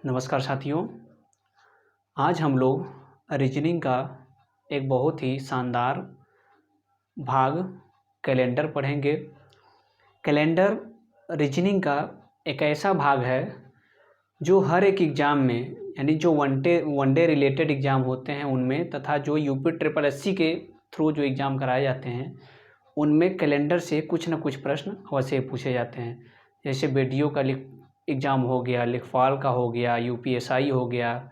नमस्कार साथियों। आज हम लोग रीजनिंग का एक बहुत ही शानदार भाग कैलेंडर पढ़ेंगे। कैलेंडर रीजनिंग का एक ऐसा भाग है जो हर एक एग्ज़ाम में यानी जो वन डे रिलेटेड एग्ज़ाम होते हैं उनमें तथा जो यूपी ट्रिपल एससी के थ्रू जो एग्ज़ाम कराए जाते हैं उनमें कैलेंडर से कुछ न कुछ प्रश्न अवश्य पूछे जाते हैं। जैसे बीडीओ का एग्ज़ाम हो गया, लेखपाल का हो गया, यूपीएसआई हो गया,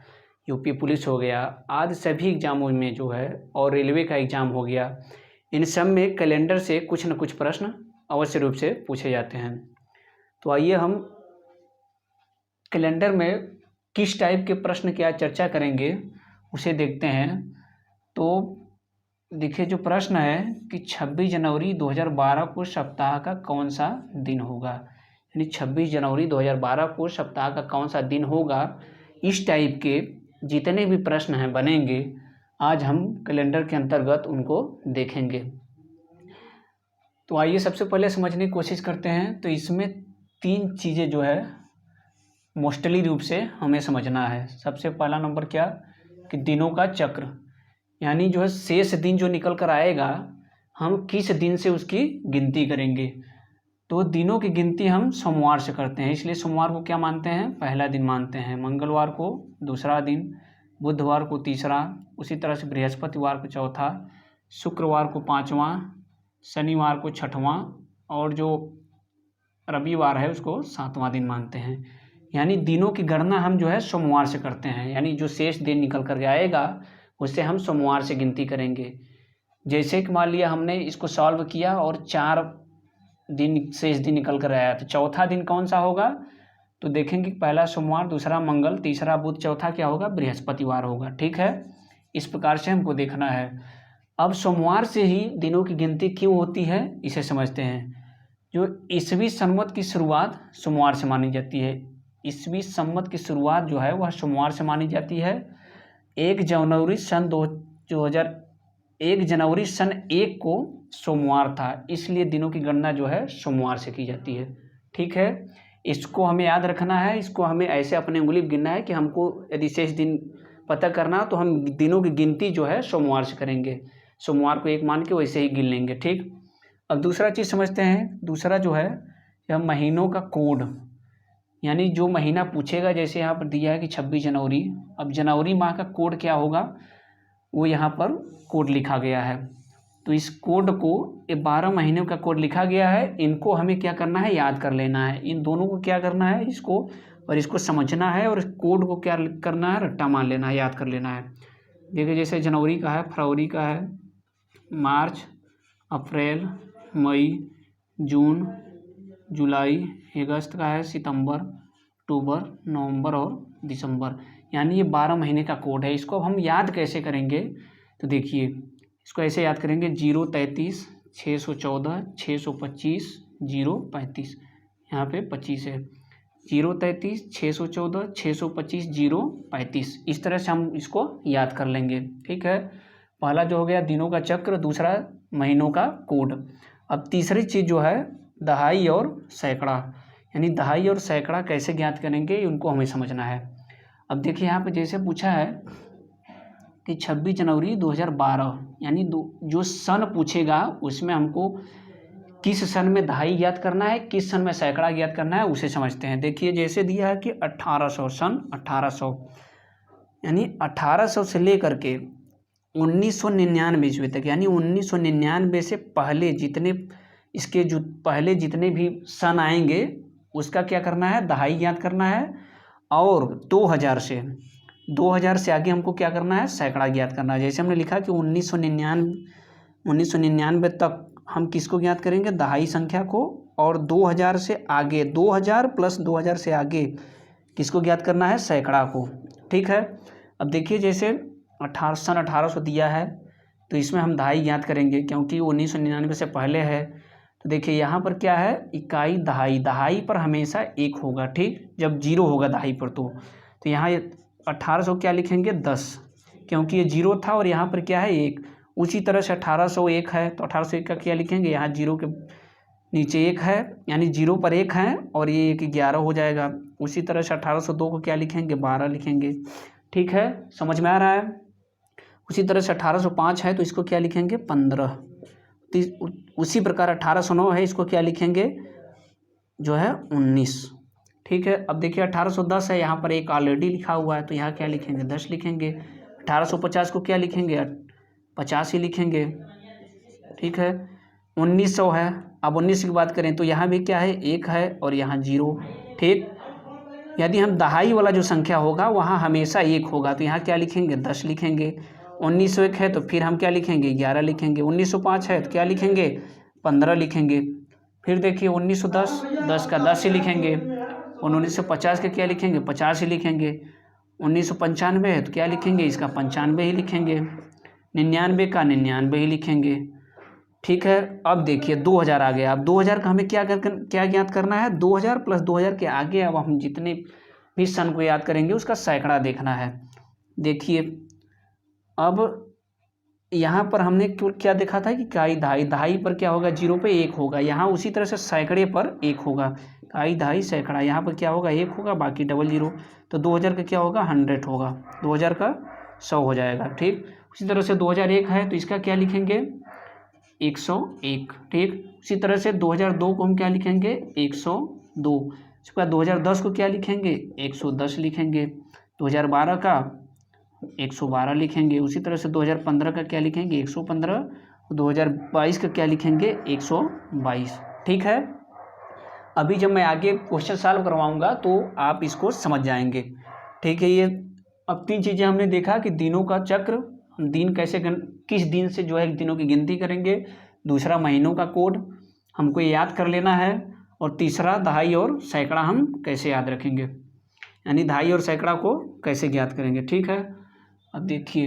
यूपी पुलिस हो गया, आदि सभी एग्ज़ामों में जो है और रेलवे का एग्ज़ाम हो गया, इन सब में कैलेंडर से कुछ न कुछ प्रश्न अवश्य रूप से पूछे जाते हैं। तो आइए हम कैलेंडर में किस टाइप के प्रश्न की आज चर्चा करेंगे उसे देखते हैं। तो देखिए जो प्रश्न है कि 26 जनवरी 2012 को सप्ताह का कौन सा दिन होगा, यानी 26 जनवरी 2012 को सप्ताह का कौन सा दिन होगा। इस टाइप के जितने भी प्रश्न हैं बनेंगे आज हम कैलेंडर के अंतर्गत उनको देखेंगे। तो आइए सबसे पहले समझने की कोशिश करते हैं। तो इसमें 3 चीज़ें जो है मोस्टली रूप से हमें समझना है। सबसे पहला नंबर क्या कि दिनों का चक्र, यानी जो है शेष दिन जो निकल कर आएगा हम किस दिन से उसकी गिनती करेंगे। तो दिनों की गिनती हम सोमवार से करते हैं, इसलिए सोमवार को क्या मानते हैं, पहला दिन मानते हैं, मंगलवार को दूसरा दिन, बुधवार को तीसरा, उसी तरह से बृहस्पतिवार को चौथा, शुक्रवार को पाँचवां, शनिवार को छठवां और जो रविवार है उसको 7वां दिन मानते हैं। यानी दिनों की गणना हम जो है सोमवार से करते हैं, यानी जो शेष दिन निकल कर आएगा उससे हम सोमवार से गिनती करेंगे। जैसे कि मान लिया हमने इसको सॉल्व किया और 4 दिन शेष दिन निकल कर आया, तो चौथा दिन कौन सा होगा, तो देखेंगे पहला सोमवार, दूसरा मंगल, तीसरा बुध, चौथा क्या होगा, बृहस्पतिवार होगा। ठीक है, इस प्रकार से हमको देखना है। अब सोमवार से ही दिनों की गिनती क्यों होती है इसे समझते हैं। जो ईसवी संवत की शुरुआत सोमवार से मानी जाती है, ईसवी संवत की शुरुआत जो है वह सोमवार से मानी जाती है। 1 जनवरी सन 1 को सोमवार था, इसलिए दिनों की गणना जो है सोमवार से की जाती है। ठीक है, इसको हमें याद रखना है। इसको हमें ऐसे अपने उंगली पर गिनना है कि हमको यदि शेष दिन पता करना तो हम दिनों की गिनती जो है सोमवार से करेंगे, सोमवार को 1 मान के वैसे ही गिन लेंगे। ठीक, अब दूसरा चीज़ समझते हैं। दूसरा जो है यह महीनों का कोड, यानी जो महीना पूछेगा, जैसे यहाँ पर दिया है कि 26 जनवरी, अब जनवरी माह का कोड क्या होगा वो यहाँ पर कोड लिखा गया है। तो इस कोड को, ये 12 महीनों का कोड लिखा गया है, इनको हमें क्या करना है, याद कर लेना है। इन दोनों को क्या करना है, इसको और इसको समझना है और इस कोड को क्या करना है, रट्टा मान लेना है, याद कर लेना है। देखिए जैसे जनवरी का है, फरवरी का है, मार्च, अप्रैल, मई, जून, जुलाई, अगस्त का है, सितंबर, अक्टूबर, नवंबर और दिसंबर, यानी ये 12 महीने का कोड है। इसको हम याद कैसे करेंगे, तो देखिए इसको ऐसे याद करेंगे 033 614 625 035, यहाँ पे 25 है, 033 614 625 035, इस तरह से हम इसको याद कर लेंगे। ठीक है, पहला जो हो गया दिनों का चक्र, दूसरा महीनों का कोड। अब तीसरी चीज़ जो है दहाई और सैकड़ा, यानी दहाई और सैकड़ा कैसे ज्ञात करेंगे उनको हमें समझना है। अब देखिए यहाँ पे जैसे पूछा है कि 26 जनवरी 2012, यानी जो सन पूछेगा उसमें हमको किस सन में दहाई ज्ञात करना है, किस सन में सैकड़ा ज्ञात करना है, उसे समझते हैं। देखिए जैसे दिया है कि 1800, सन 1800, यानी 1800 से लेकर के 1999 ईस्वी तक, यानी 1999 से पहले जितने इसके जो पहले जितने भी सन आएंगे उसका क्या करना है, दहाई ज्ञात करना है। और 2000 से आगे हमको क्या करना है, सैकड़ा ज्ञात करना है। जैसे हमने लिखा कि 1999 तक हम किसको ज्ञात करेंगे, दहाई संख्या को, और 2000 से आगे, 2000 प्लस 2000 से आगे किसको ज्ञात करना है, सैकड़ा को। ठीक है, अब देखिए जैसे सन 1800 दिया है तो इसमें हम दहाई ज्ञात करेंगे क्योंकि 1999 से पहले है। तो देखिए यहाँ पर क्या है, इकाई दहाई, दहाई पर हमेशा 1 होगा। ठीक, जब 0 होगा दहाई पर तो यहाँ 1800 क्या लिखेंगे, 10, क्योंकि ये 0 था और यहाँ पर क्या है, 1। उसी तरह से 1801 है तो 1801 का क्या लिखेंगे, यहाँ 0 के नीचे 1 है, यानी 0 पर 1 है और ये 1 11 हो जाएगा। उसी तरह से 1802 को क्या लिखेंगे 12 लिखेंगे। ठीक है, समझ में आ रहा है। उसी तरह से 1805 है तो इसको क्या लिखेंगे 15। उसी प्रकार 1809 है, इसको क्या लिखेंगे जो है 19। ठीक है, अब देखिए 1810 है, यहाँ पर एक ऑलरेडी लिखा हुआ है तो यहाँ क्या लिखेंगे 10 लिखेंगे। 1850 को क्या लिखेंगे 50 ही लिखेंगे। ठीक है, 1900 है, अब 19 की बात करें तो यहाँ भी क्या है 1 है और यहाँ 0। ठीक, यदि हम दहाई वाला जो संख्या होगा वहाँ हमेशा 1 होगा तो यहाँ क्या लिखेंगे 10 लिखेंगे। 1901 है तो फिर हम क्या लिखेंगे 11 लिखेंगे। 1905 है तो क्या लिखेंगे 15 लिखेंगे। फिर देखिए 1910, 10 का 10 ही लिखेंगे। और 1950 के क्या लिखेंगे 50 ही लिखेंगे। 1995 है तो क्या लिखेंगे इसका 95 ही लिखेंगे। 99 का 99 ही लिखेंगे। ठीक है, अब देखिए 2000 आ गया। अब 2000 का हमें क्या ज्ञात करना है 2000 प्लस 2000 के आगे अब हम जितने भी सन को याद करेंगे उसका सैकड़ा देखना है। देखिए अब यहाँ पर हमने क्या देखा था कि इकाई दहाई, दहाई पर क्या होगा 0 पे 1 होगा, यहाँ उसी तरह से सैकड़े पर 1 होगा। इकाई दहाई सैकड़ा, यहाँ पर क्या होगा 1 होगा बाकी डबल 0। तो 2000 का क्या होगा 100 होगा, 2000 का 100 हो जाएगा। ठीक, उसी तरह से 2001 है तो इसका क्या लिखेंगे 101। ठीक, उसी तरह से 2002 को हम क्या लिखेंगे 102। उसके बाद 2010 को क्या लिखेंगे 110 लिखेंगे। 2012 का 112 लिखेंगे। उसी तरह से 2015 का क्या लिखेंगे 115। 2022 का क्या लिखेंगे 122। ठीक है, अभी जब मैं आगे क्वेश्चन सॉल्व करवाऊंगा तो आप इसको समझ जाएंगे। ठीक है, ये अब 3 चीज़ें हमने देखा कि दिनों का चक्र, हम दिन कैसे किस दिन से जो है दिनों की गिनती करेंगे। दूसरा महीनों का कोड हमको याद कर लेना है। और तीसरा दहाई और सैकड़ा हम कैसे याद रखेंगे, यानी दहाई और सैकड़ा को कैसे ज्ञात करेंगे। ठीक है, अब देखिए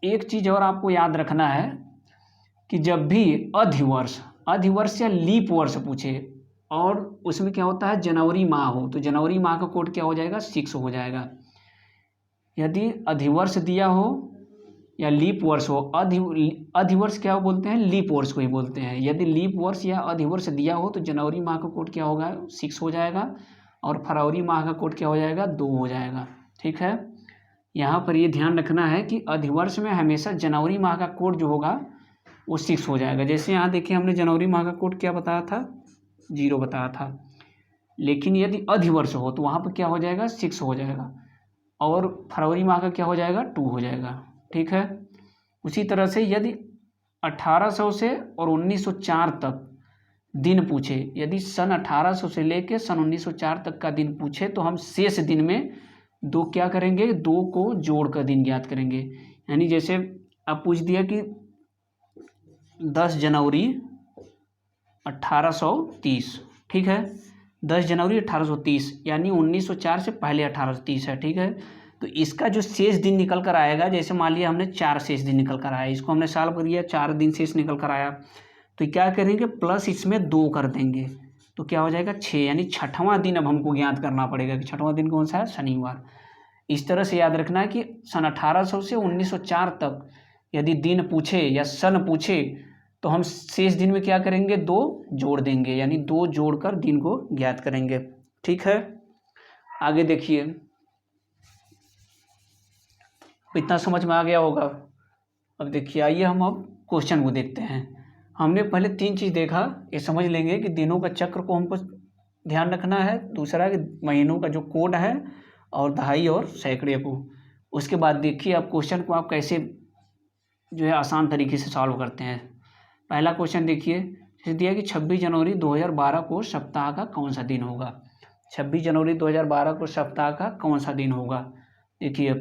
एक चीज़ और आपको याद रखना है कि जब भी अधिवर्ष या लीप वर्ष पूछे और उसमें क्या होता है जनवरी माह हो तो जनवरी माह का कोड क्या हो जाएगा 6 हो जाएगा। यदि अधिवर्ष दिया हो या लीप वर्ष हो, अधिवर्ष क्या बोलते हैं लीप वर्ष को ही बोलते हैं। यदि लीप वर्ष या अधिवर्ष दिया हो तो जनवरी माह का कोड क्या होगा 6 हो जाएगा और फरवरी माह का कोड क्या हो जाएगा 2 हो जाएगा। ठीक है, यहाँ पर ये ध्यान रखना है कि अधिवर्ष में हमेशा जनवरी माह का कोड जो होगा वो 6 हो जाएगा। जैसे यहाँ देखिए हमने जनवरी माह का कोड क्या बताया था 0 बताया था, लेकिन यदि अधिवर्ष हो तो वहाँ पर क्या हो जाएगा 6 हो जाएगा और फरवरी माह का क्या हो जाएगा 2 हो जाएगा। ठीक है, उसी तरह से यदि 1800 से और 1904 तक दिन पूछे, यदि सन 1800 से लेकर सन 1904 तक का दिन पूछे तो हम शेष दिन में 2 क्या करेंगे 2 को जोड़कर दिन ज्ञात करेंगे। यानी जैसे अब पूछ दिया कि 10 जनवरी 1830। ठीक है, 10 जनवरी 1830 यानी 1904 से पहले 1830 है। ठीक है, तो इसका जो शेष दिन निकल कर आएगा, जैसे मान लिया हमने 4 शेष दिन निकल कर आया, इसको हमने सॉल्व कर दिया 4 दिन शेष निकल कर आया तो क्या करेंगे प्लस इसमें 2 कर देंगे तो क्या हो जाएगा 6, यानी 6वां दिन अब हमको ज्ञात करना पड़ेगा कि 6वां दिन कौन सा है शनिवार। इस तरह से याद रखना है कि सन 1800 से 1904 तक यदि दिन पूछे या सन पूछे तो हम शेष दिन में क्या करेंगे 2 जोड़ देंगे, यानी 2 जोड़कर दिन को ज्ञात करेंगे। ठीक है, आगे देखिए इतना समझ में आ गया होगा। अब देखिए आइए हम अब क्वेश्चन को देखते हैं। हमने पहले 3 चीज़ देखा, ये समझ लेंगे कि दिनों का चक्र को हमको ध्यान रखना है, दूसरा कि महीनों का जो कोड है और दहाई और सैकड़े को। उसके बाद देखिए अब क्वेश्चन को आप कैसे जो है आसान तरीके से सॉल्व करते हैं। पहला क्वेश्चन देखिए, जैसे दिया कि 26 जनवरी 2012 को सप्ताह का कौन सा दिन होगा। 26 जनवरी 2012 को सप्ताह का कौन सा दिन होगा। देखिए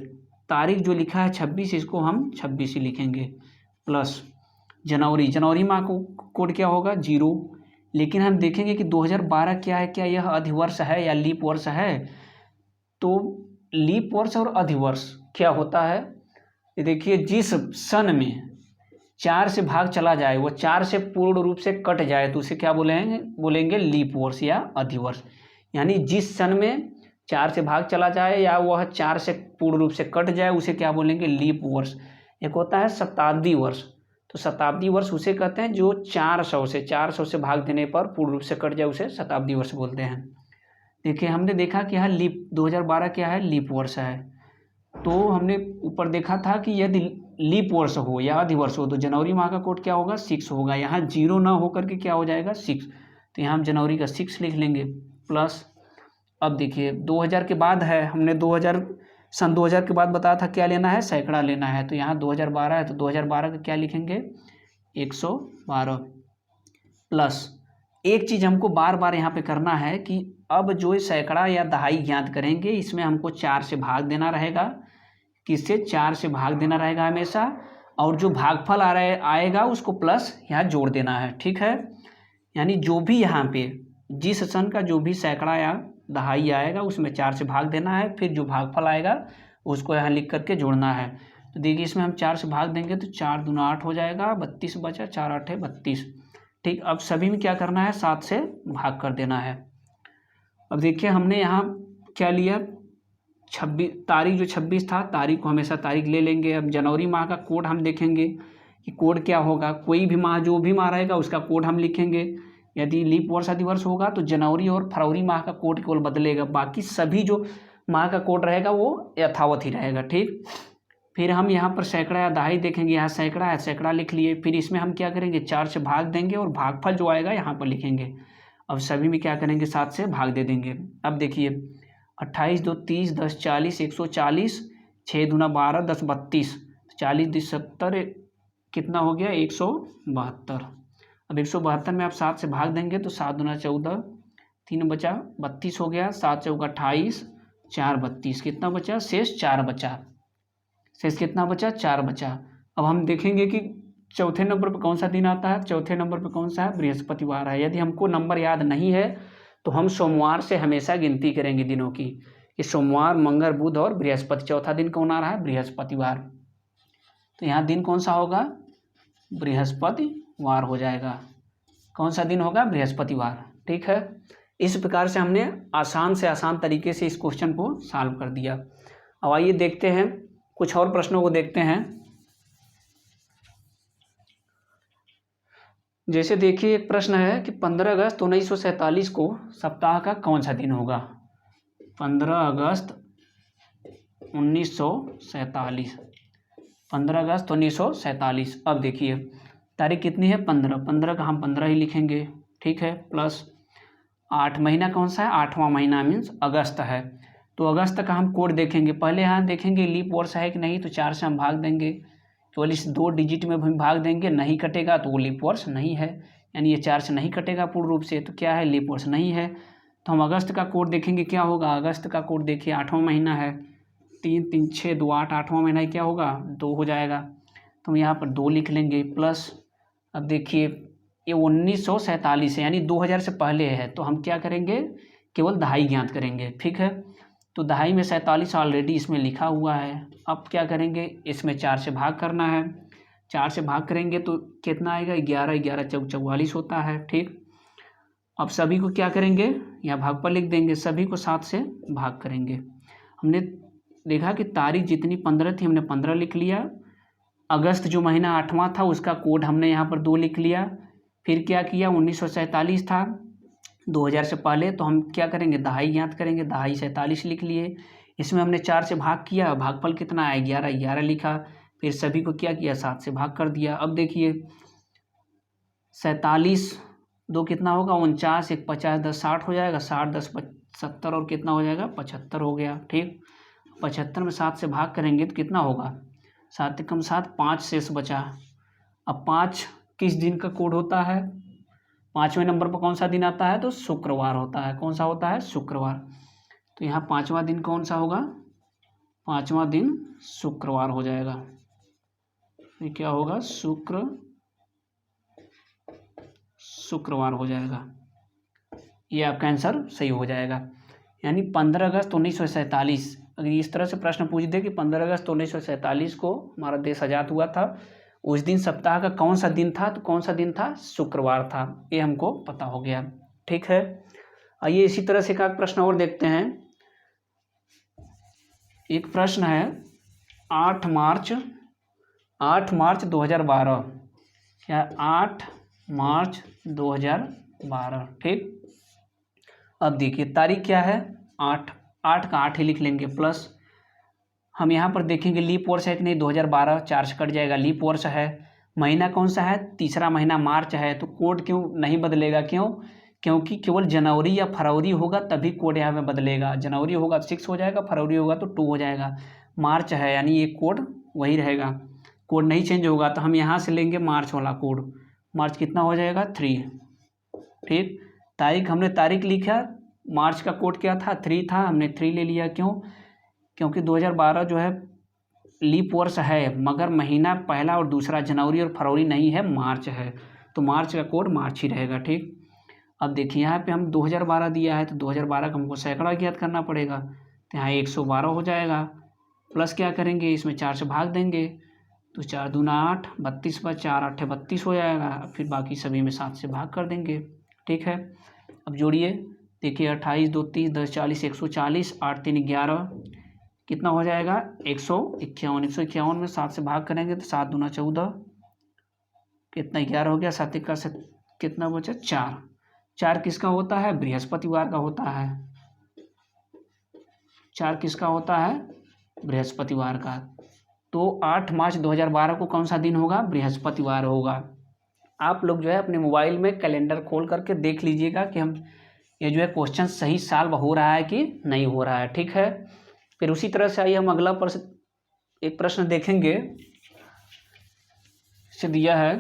तारीख जो लिखा है 26, इसको हम 26 ही लिखेंगे प्लस जनवरी माह को कोड क्या होगा 0। लेकिन हम देखेंगे कि 2012 क्या है, क्या यह अधिवर्ष है या लीप वर्ष है। तो लीप वर्ष और अधिवर्ष क्या होता है, ये देखिए जिस सन में 4 से भाग चला जाए, वो 4 से पूर्ण रूप से कट जाए तो उसे क्या बोलेंगे लीप वर्ष या अधिवर्ष। यानी जिस सन में 4 से भाग चला जाए या वह 4 से पूर्ण रूप से कट जाए उसे क्या बोलेंगे लीप वर्ष। एक होता है शताब्दी वर्ष, तो शताब्दी वर्ष उसे कहते हैं जो 400 से भाग देने पर पूर्ण रूप से कट जाए, उसे शताब्दी वर्ष बोलते हैं। देखिए हमने देखा कि यहाँ लीप 2012 क्या है, लीप वर्ष है। तो हमने ऊपर देखा था कि यदि लीप वर्ष हो या अधिवर्ष हो तो जनवरी माह का कोड क्या होगा, 6 होगा। यहाँ 0 ना होकर के क्या हो जाएगा, 6। तो यहाँ हम जनवरी का 6 लिख लेंगे प्लस। अब देखिए 2000 के बाद है, हमने 2000 के बाद बताया था क्या लेना है, सैकड़ा लेना है। तो यहाँ 2012 है तो 2012 का क्या लिखेंगे, 112 प्लस। एक चीज़ हमको बार बार यहाँ पे करना है कि अब जो सैकड़ा या दहाई ज्ञात करेंगे इसमें हमको 4 से भाग देना रहेगा। किससे, 4 से भाग देना रहेगा हमेशा। और जो भागफल आएगा उसको प्लस यहाँ जोड़ देना है, ठीक है। यानी जो भी यहाँ पे जिस सन का जो भी सैकड़ा या दहाई आएगा उसमें 4 से भाग देना है, फिर जो भागफल आएगा उसको यहाँ लिख करके जोड़ना है। तो देखिए इसमें हम 4 से भाग देंगे तो 4 दूना 8 हो जाएगा, 32 बचा, 4 8 है 32। ठीक, अब सभी में क्या करना है, 7 से भाग कर देना है। अब देखिए हमने यहाँ क्या लिया, 26 तारीख, जो 26 था तारीख को हमेशा तारीख ले लेंगे। अब जनवरी माह का कोड हम देखेंगे कि कोड क्या होगा, कोई भी माह जो भी माह रहेगा उसका कोड हम लिखेंगे। यदि लीप वर्ष अधिवर्ष होगा तो जनवरी और फरवरी माह का कोड केवल बदलेगा, बाकी सभी जो माह का कोड रहेगा वो यथावत ही रहेगा, ठीक। फिर हम यहाँ पर सैकड़ा या दहाई देखेंगे, यहाँ सैकड़ा है, सैकड़ा लिख लिए। फिर इसमें हम क्या करेंगे, 4 से भाग देंगे और भागफल जो आएगा यहाँ पर लिखेंगे। अब सभी में क्या करेंगे, 7 से भाग दे देंगे। अब देखिए 28 2 30 10 40 140, 6 दूना 12 10 32, 40 10 70 कितना हो गया, 172। अब 172 में आप 7 से भाग देंगे तो 7 दूना 14, 3 बचा 32 हो गया, 7 चौका 28, 4 32, कितना बचा, शेष 4 बचा। शेष कितना बचा, 4 बचा। अब हम देखेंगे कि चौथे नंबर पर कौन सा दिन आता है, चौथे नंबर पर कौन सा है, बृहस्पतिवार है। यदि हमको नंबर याद नहीं है तो हम सोमवार से हमेशा गिनती करेंगे दिनों की, कि सोमवार मंगल बुध और बृहस्पति, चौथा दिन कौन आ रहा है, बृहस्पतिवार। तो यहाँ दिन कौन सा होगा, बृहस्पतिवार हो जाएगा। कौन सा दिन होगा, बृहस्पतिवार, ठीक है। इस प्रकार से हमने आसान से आसान तरीके से इस क्वेश्चन को सॉल्व कर दिया। अब आइए देखते हैं कुछ और प्रश्नों को देखते हैं। जैसे देखिए एक प्रश्न है कि 15 अगस्त 1947 को सप्ताह का कौन सा दिन होगा। 15 अगस्त 1947, 15 अगस्त 1947। अब देखिए तारीख कितनी है, 15, 15 का हम 15 ही लिखेंगे, ठीक है, प्लस 8 महीना कौन सा है, 8वां महीना मीन्स अगस्त है। तो अगस्त का हम कोड देखेंगे, पहले यहाँ देखेंगे लीप वर्ष है कि नहीं, तो 4 से हम भाग देंगे, केवल इस 2 डिजिट में भी भाग देंगे, नहीं कटेगा तो वो लीप वर्ष नहीं है, यानी ये 4 से नहीं कटेगा पूर्ण रूप से, तो क्या है, लीप वर्ष नहीं है। तो हम अगस्त का कोड देखेंगे, क्या होगा, अगस्त का कोड देखिए 8वां महीना है, 3 3 6 2 8, 8वां महीना क्या होगा, 2 हो जाएगा। तो हम यहाँ पर 2 लिख लेंगे प्लस। अब देखिए ये 1947 है यानी 2000 से पहले है, तो हम क्या करेंगे, केवल दहाई ज्ञात करेंगे, ठीक है। तो दहाई में 47 ऑलरेडी इसमें लिखा हुआ है। अब क्या करेंगे, इसमें 4 से भाग करना है, 4 से भाग करेंगे तो कितना आएगा, 11, 11 चौक 44 होता है, ठीक। अब सभी को क्या करेंगे, यहाँ भाग पर लिख देंगे, सभी को 7 से भाग करेंगे। हमने देखा कि तारीख जितनी 15 थी हमने 15 लिख लिया, अगस्त जो महीना 8वां था उसका कोड हमने यहाँ पर 2 लिख लिया। फिर क्या किया, 1947 था 2000 से पहले, तो हम क्या करेंगे, दहाई ज्ञात करेंगे, दहाई 47 लिख लिए। इसमें हमने 4 से भाग किया, भागफल कितना है, 11, 11 लिखा। फिर सभी को क्या किया, 7 से भाग कर दिया। अब देखिए 47 2 कितना होगा, 49, 1 50 10 60 हो जाएगा, 60 10 70 और कितना हो जाएगा, 75 हो गया, ठीक। 75 में 7 से भाग करेंगे तो कितना होगा, 7 कम 7, 5 शेष बचा। अब 5 किस दिन का कोड होता है, 5वें नंबर पर कौन सा दिन आता है, तो शुक्रवार होता है। कौन सा होता है, शुक्रवार। तो यहाँ 5वां दिन कौन सा होगा, 5वां दिन शुक्रवार हो जाएगा। ये क्या होगा, शुक्रवार हो जाएगा। ये आपका आंसर सही हो जाएगा। यानी 15 अगस्त 1947, अगर इस तरह से प्रश्न पूछ दे कि 15 अगस्त 1947 को हमारा देश आज़ाद हुआ था, उस दिन सप्ताह का कौन सा दिन था, तो कौन सा दिन था, शुक्रवार था। ये हमको पता हो गया, ठीक है। आइए इसी तरह से एक प्रश्न और देखते हैं। एक प्रश्न है 8 मार्च 2012, क्या 8 मार्च 2012, ठीक। अब देखिए तारीख क्या है 8, 8 का 8 ही लिख लेंगे प्लस हम यहाँ पर देखेंगे लीप वर्ष है कि नहीं 2012 4 से कट जाएगा लीप वर्ष है। महीना कौन सा है तीसरा महीना मार्च है। तो कोड क्यों नहीं बदलेगा क्यों क्योंकि केवल जनवरी या फरवरी होगा तभी कोड यहाँ में बदलेगा। जनवरी होगा तो 6 हो जाएगा, फरवरी होगा तो 2 हो जाएगा। मार्च है यानी ये कोड वही रहेगा, कोड नहीं चेंज होगा। तो हम यहाँ से लेंगे मार्च वाला कोड। मार्च कितना हो जाएगा 3। ठीक, तारीख हमने तारीख लिखा, मार्च का कोड क्या था 3 था, हमने 3 ले लिया। क्यों क्योंकि 2012 जो है लीप वर्ष है मगर महीना पहला और दूसरा जनवरी और फरवरी नहीं है, मार्च है। तो मार्च का कोड मार्च ही रहेगा। ठीक, अब देखिए यहाँ पे हम 2012 दिया है तो 2012 का हमको सैकड़ा ज्ञात करना पड़ेगा। तो यहाँ 112 हो जाएगा। प्लस क्या करेंगे इसमें 4 से भाग देंगे तो 4 दूना 8, 32 पर 4 8 32 हो जाएगा। फिर बाकी सभी में 7 से भाग कर देंगे। ठीक है, अब जोड़िए देखिए 28 2 30 10 40 140 8 3 11 कितना हो जाएगा 151। 151 में 7 से भाग करेंगे तो 7 दूना 14 कितना 11 हो गया। 7 1 से कितना बचा 4। 4 किसका होता है बृहस्पतिवार का होता है। 4 किसका होता है बृहस्पतिवार का। तो 8 मार्च 2012 को कौन सा दिन होगा बृहस्पतिवार होगा। आप लोग जो है अपने मोबाइल में कैलेंडर खोल करके देख लीजिएगा कि हम ये जो है क्वेश्चन सही सॉल्व हो रहा है कि नहीं हो रहा है। ठीक है, फिर उसी तरह से आइए हम अगला प्रश्न एक प्रश्न देखेंगे। से दिया है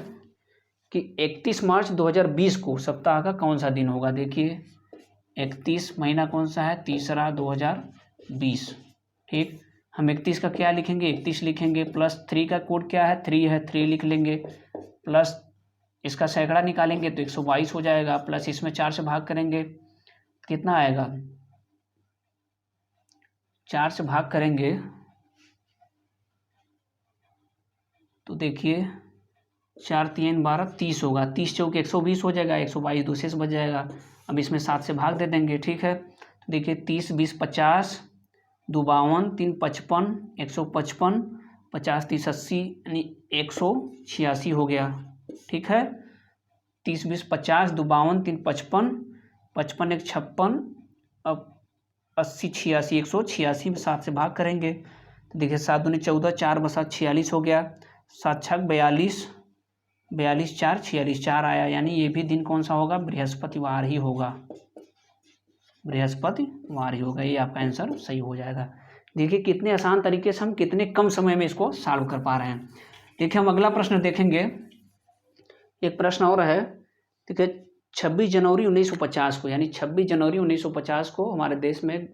कि 31 मार्च 2020 को सप्ताह का कौन सा दिन होगा। देखिए 31 महीना कौन सा है तीसरा 2020। ठीक, हम 31 का क्या लिखेंगे 31 लिखेंगे। प्लस 3 का कोड क्या है 3 है, 3 लिख लेंगे। प्लस इसका सैकड़ा निकालेंगे तो 122 हो जाएगा। प्लस इसमें 4 से भाग करेंगे कितना आएगा 4 से भाग करेंगे तो देखिए 4 3 12 30 होगा। 30 चौके 120 हो जाएगा, 122 2 से बच जाएगा। अब इसमें 7 से भाग दे देंगे। ठीक है, तो देखिए 30 20 50 2 52 3 55 155 50 30 80 यानी 186 हो गया। ठीक है, 30 20 50 2 52 3 55 55 1 56 अब 80 86 186 में 7 से भाग करेंगे तो देखिए 7 दूनी 14 4 बसा 46 हो गया। 7 छक 42 42 4 46 4 आया। यानी ये भी दिन कौन सा होगा बृहस्पतिवार ही होगा, बृहस्पतिवार ही होगा। ये आपका आंसर सही हो जाएगा। देखिए कितने आसान तरीके से हम कितने कम समय में इसको सॉल्व कर पा रहे हैं। देखिए हम अगला प्रश्न देखेंगे। एक प्रश्न और है, देखिए 26 जनवरी 1950 को यानी 26 जनवरी 1950 को हमारे देश में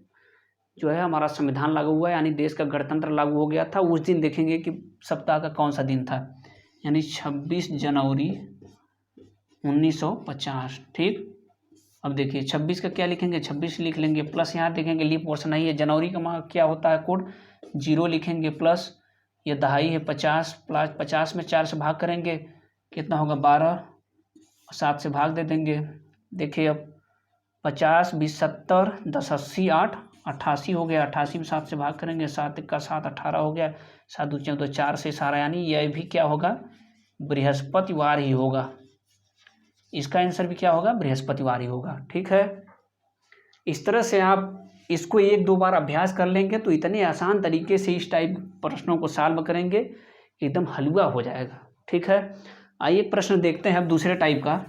जो है हमारा संविधान लागू हुआ यानी देश का गणतंत्र लागू हो गया था। उस दिन देखेंगे कि सप्ताह का कौन सा दिन था यानी 26 जनवरी 1950। ठीक, अब देखिए 26 का क्या लिखेंगे 26 लिख लेंगे। प्लस यहाँ देखेंगे लीप वर्ष नहीं है। जनवरी का क्या होता है कोड 0 लिखेंगे। प्लस ये दहाई है 50 प्लस 50 में 4 से भाग करेंगे कितना होगा 12 7 से भाग दे देंगे। देखिए अब 50 20 70 10 80 8 88 हो गया। 88 में 7 से भाग करेंगे 7 1 7 18 हो गया। 7 2 14 4 से सारा यानी यह भी क्या होगा बृहस्पतिवार ही होगा। इसका आंसर भी क्या होगा बृहस्पतिवार ही होगा। ठीक है, इस तरह से आप इसको 1-2 बार अभ्यास कर लेंगे तो इतने आसान तरीके से इस टाइप प्रश्नों को सॉल्व करेंगे एकदम हलवा हो जाएगा। ठीक है, आइए प्रश्न देखते हैं अब दूसरे टाइप का।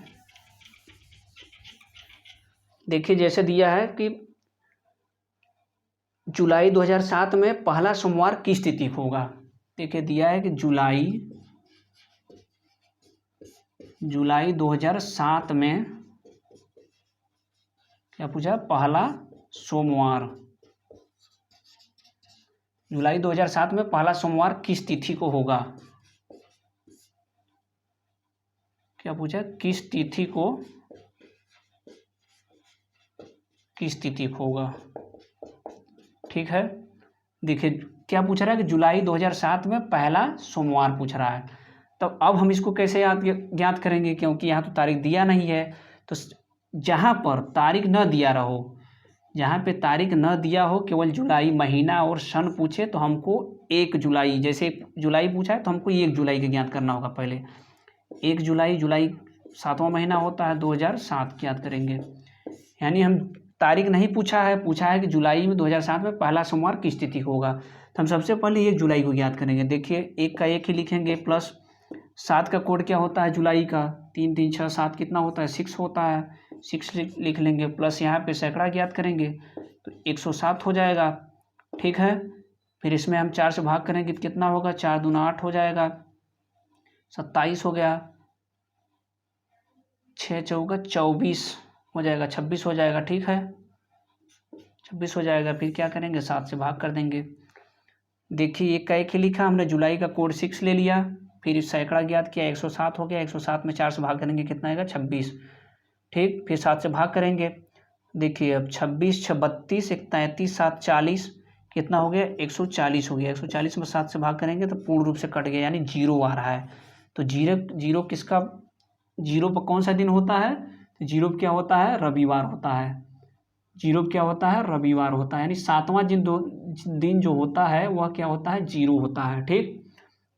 देखिए जैसे दिया है कि जुलाई 2007 में पहला सोमवार किस तिथि को होगा। देखिए दिया है कि जुलाई 2007 में क्या पूछा पहला सोमवार। जुलाई 2007 में पहला सोमवार किस तिथि को होगा। क्या पूछा किस तिथि को होगा। ठीक है, देखिए क्या पूछ रहा है कि जुलाई 2007 में पहला सोमवार पूछ रहा है। तो अब हम इसको कैसे ज्ञात करेंगे क्योंकि यहाँ तो तारीख दिया नहीं है। तो जहाँ पर तारीख न दिया रहो, जहाँ पे तारीख न दिया हो केवल जुलाई महीना और सन पूछे तो हमको 1 जुलाई जैसे जुलाई पूछा है तो हमको 1 जुलाई का ज्ञात करना होगा। पहले 1 जुलाई 7वां महीना होता है 2007 ज्ञात करेंगे। यानी हम तारीख नहीं पूछा है, पूछा है कि जुलाई में 2007 में पहला सोमवार किस तिथि को होगा। तो हम सबसे पहले 1 जुलाई को ज्ञात करेंगे। देखिए 1 का 1 ही लिखेंगे, प्लस 7 का कोड क्या होता है जुलाई का, 3 3 6 7 कितना होता है 6 होता है, 6 लिख लेंगे, प्लस यहाँ पे सैकड़ा ज्ञात करेंगे तो 107 हो जाएगा। ठीक है, फिर इसमें हम 4 से भाग करेंगे तो कितना होगा, 4 दूना 8 हो जाएगा, 27 हो गया, 6 चौका 24 हो जाएगा, 26 हो जाएगा। ठीक है, 26 हो जाएगा। फिर क्या करेंगे, 7 से भाग कर देंगे। देखिए 1 का 1 ही लिखा हमने, जुलाई का कोड 6 ले लिया, फिर इस सैकड़ा ज्ञात किया, 107 हो गया, 107 में 4 से भाग करेंगे कितना आएगा, 26। ठीक, फिर 7 से भाग करेंगे। देखिए अब 26 6 32 1 33 7 40 कितना हो गया, 140 हो गया। 140 में 7 से भाग करेंगे तो पूर्ण रूप से कट गया, यानी 0 आ रहा है। तो जीरो किसका, जीरो पर कौन सा दिन होता है, तो जीरो क्या होता है, रविवार होता है। जीरो क्या होता है, रविवार होता है, यानी 7वां दिन जो होता है वह क्या होता है, 0 होता है। ठीक,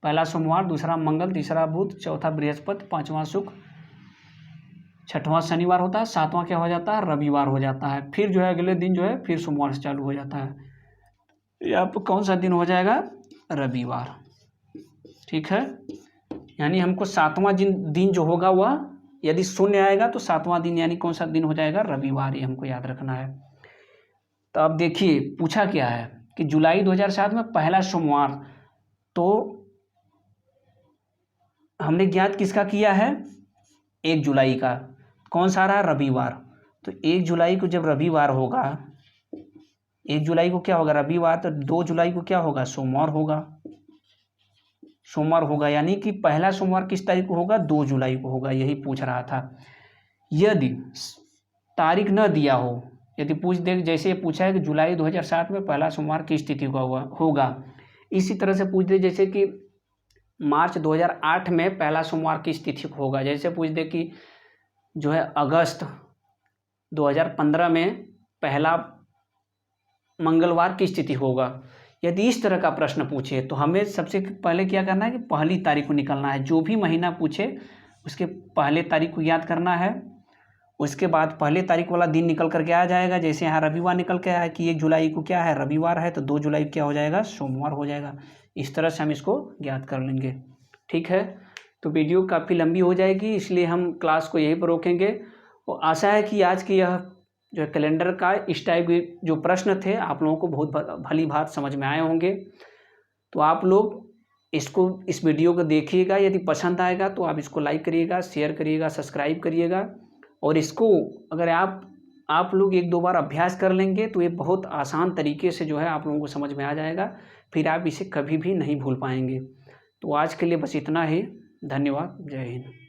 पहला सोमवार, दूसरा मंगल, तीसरा बुध, चौथा बृहस्पति, 5वां शुक्र, 6वां शनिवार होता है, 7वां क्या हो जाता है, रविवार हो जाता है। फिर जो है अगले दिन जो है फिर सोमवार से चालू हो जाता है। यहाँ पर कौन सा दिन हो जाएगा, रविवार। ठीक है, यानी हमको 7वां दिन जो होगा वह यदि शून्य आएगा तो 7वां दिन यानी कौन सा दिन हो जाएगा, रविवार। ये हमको याद रखना है। तो अब देखिए पूछा क्या है कि जुलाई 2007 में पहला सोमवार, तो हमने ज्ञात किसका किया है, 1 जुलाई का, कौन सा रहा, रविवार। तो 1 जुलाई को जब रविवार होगा, 1 जुलाई को क्या होगा, रविवार, तो 2 जुलाई को क्या होगा, सोमवार होगा। सोमवार होगा, यानी कि पहला सोमवार किस तारीख को होगा, 2 जुलाई को होगा। यही पूछ रहा था। यदि तारीख न दिया हो, यदि पूछ दे, जैसे पूछा है कि जुलाई 2007 में पहला सोमवार किस तिथि को होगा, इसी तरह से पूछ दे जैसे कि मार्च 2008 में पहला सोमवार किस तिथि को होगा। जैसे पूछ दे कि जो है अगस्त 2015 में पहला मंगलवार किस तिथि होगा। यदि इस तरह का प्रश्न पूछे तो हमें सबसे पहले क्या करना है कि पहली तारीख को निकलना है। जो भी महीना पूछे उसके पहले तारीख को याद करना है, उसके बाद पहले तारीख वाला दिन निकल करके आ जाएगा। जैसे यहाँ रविवार निकल के आया कि 1 जुलाई को क्या है, रविवार है, तो 2 जुलाई क्या हो जाएगा, सोमवार हो जाएगा। इस तरह से हम इसको ज्ञात कर लेंगे। ठीक है, तो वीडियो काफ़ी लंबी हो जाएगी, इसलिए हम क्लास को यहीं पर रोकेंगे। और आशा है कि आज की यह जो कैलेंडर का इस टाइप के जो प्रश्न थे आप लोगों को बहुत भली भांति समझ में आए होंगे। तो आप लोग इस वीडियो को देखिएगा, यदि पसंद आएगा तो आप इसको लाइक करिएगा, शेयर करिएगा, सब्सक्राइब करिएगा। और इसको अगर आप लोग 1-2 बार अभ्यास कर लेंगे तो ये बहुत आसान तरीके से जो है आप लोगों को समझ में आ जाएगा, फिर आप इसे कभी भी नहीं भूल पाएंगे। तो आज के लिए बस इतना ही। धन्यवाद। जय हिंद।